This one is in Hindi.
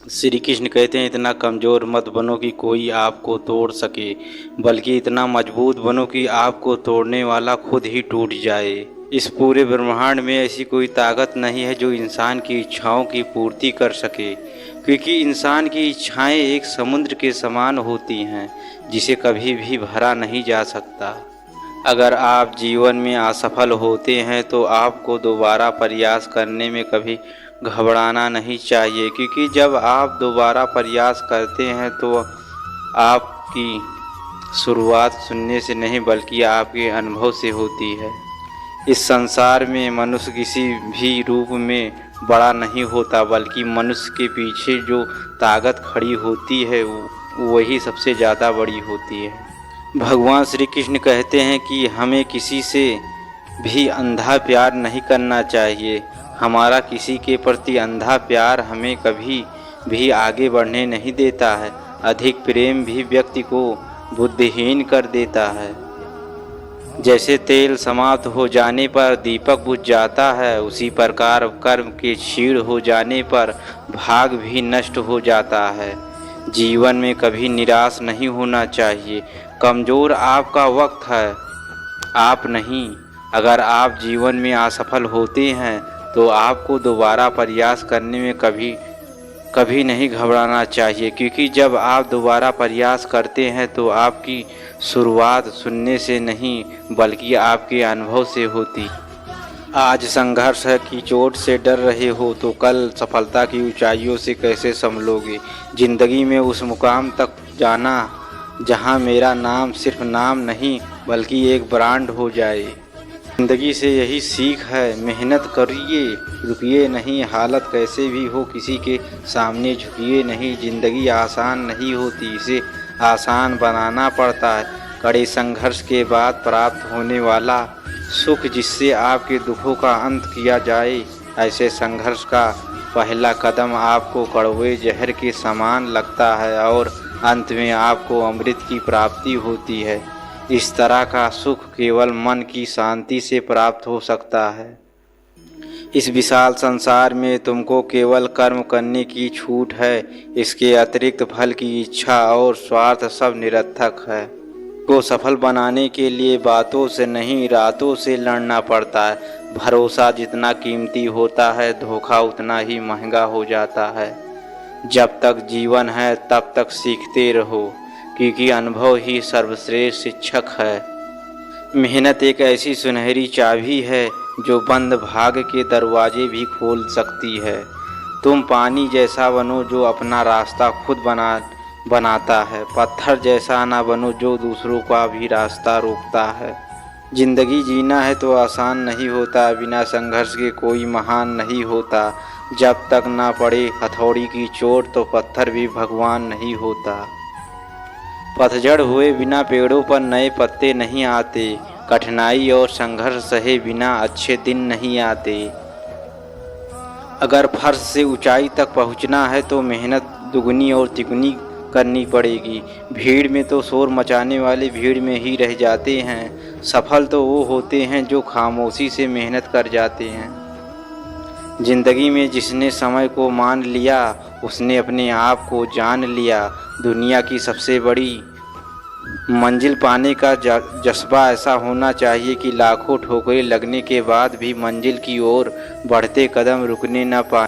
श्री कृष्ण कहते हैं, इतना कमज़ोर मत बनो कि कोई आपको तोड़ सके, बल्कि इतना मजबूत बनो कि आपको तोड़ने वाला खुद ही टूट जाए। इस पूरे ब्रह्मांड में ऐसी कोई ताकत नहीं है जो इंसान की इच्छाओं की पूर्ति कर सके, क्योंकि इंसान की इच्छाएं एक समुद्र के समान होती हैं जिसे कभी भी भरा नहीं जा सकता। अगर आप जीवन में असफल होते हैं तो आपको दोबारा प्रयास करने में कभी घबराना नहीं चाहिए, क्योंकि जब आप दोबारा प्रयास करते हैं तो आपकी शुरुआत सुनने से नहीं बल्कि आपके अनुभव से होती है। इस संसार में मनुष्य किसी भी रूप में बड़ा नहीं होता, बल्कि मनुष्य के पीछे जो ताकत खड़ी होती है वही सबसे ज़्यादा बड़ी होती है। भगवान श्री कृष्ण कहते हैं कि हमें किसी से भी अंधा प्यार नहीं करना चाहिए। हमारा किसी के प्रति अंधा प्यार हमें कभी भी आगे बढ़ने नहीं देता है। अधिक प्रेम भी व्यक्ति को बुद्धिहीन कर देता है। जैसे तेल समाप्त हो जाने पर दीपक बुझ जाता है, उसी प्रकार कर्म के क्षीण हो जाने पर भाग भी नष्ट हो जाता है। जीवन में कभी निराश नहीं होना चाहिए। कमज़ोर आपका वक्त है, आप नहीं। अगर आप जीवन में असफल होते हैं तो आपको दोबारा प्रयास करने में कभी नहीं घबराना चाहिए, क्योंकि जब आप दोबारा प्रयास करते हैं तो आपकी शुरुआत सुनने से नहीं बल्कि आपके अनुभव से होती। आज संघर्ष की चोट से डर रहे हो तो कल सफलता की ऊंचाइयों से कैसे संभलोगे। ज़िंदगी में उस मुकाम तक जाना जहां मेरा नाम सिर्फ नाम नहीं बल्कि एक ब्रांड हो जाए। ज़िंदगी से यही सीख है, मेहनत करिए, रुकिए नहीं। हालत कैसे भी हो किसी के सामने झुकिए नहीं। ज़िंदगी आसान नहीं होती, इसे आसान बनाना पड़ता है। कड़े संघर्ष के बाद प्राप्त होने वाला सुख, जिससे आपके दुखों का अंत किया जाए। ऐसे संघर्ष का पहला कदम आपको कड़वे जहर के समान लगता है और अंत में आपको अमृत की प्राप्ति होती है। इस तरह का सुख केवल मन की शांति से प्राप्त हो सकता है। इस विशाल संसार में तुमको केवल कर्म करने की छूट है। इसके अतिरिक्त फल की इच्छा और स्वार्थ सब निरर्थक है। को सफल बनाने के लिए बातों से नहीं रातों से लड़ना पड़ता है। भरोसा जितना कीमती होता है, धोखा उतना ही महंगा हो जाता है। जब तक जीवन है तब तक सीखते रहो, क्योंकि अनुभव ही सर्वश्रेष्ठ शिक्षक है। मेहनत एक ऐसी सुनहरी चाबी है जो बंद भाग्य के दरवाजे भी खोल सकती है। तुम पानी जैसा बनो जो अपना रास्ता खुद बनाता है। पत्थर जैसा ना बनो जो दूसरों का भी रास्ता रोकता है। जिंदगी जीना है तो आसान नहीं होता, बिना संघर्ष के कोई महान नहीं होता। जब तक ना पड़े हथौड़ी की चोट तो पत्थर भी भगवान नहीं होता। पतझड़ हुए बिना पेड़ों पर नए पत्ते नहीं आते। कठिनाई और संघर्ष सहे बिना अच्छे दिन नहीं आते। अगर फर्श से ऊंचाई तक पहुंचना है तो मेहनत दुगनी और तिगुनी करनी पड़ेगी। भीड़ में तो शोर मचाने वाले भीड़ में ही रह जाते हैं। सफल तो वो होते हैं जो खामोशी से मेहनत कर जाते हैं। जिंदगी में जिसने समय को मान लिया उसने अपने आप को जान लिया। दुनिया की सबसे बड़ी मंजिल पाने का जज्बा ऐसा होना चाहिए कि लाखों ठोकरें लगने के बाद भी मंजिल की ओर बढ़ते कदम रुकने न पाए।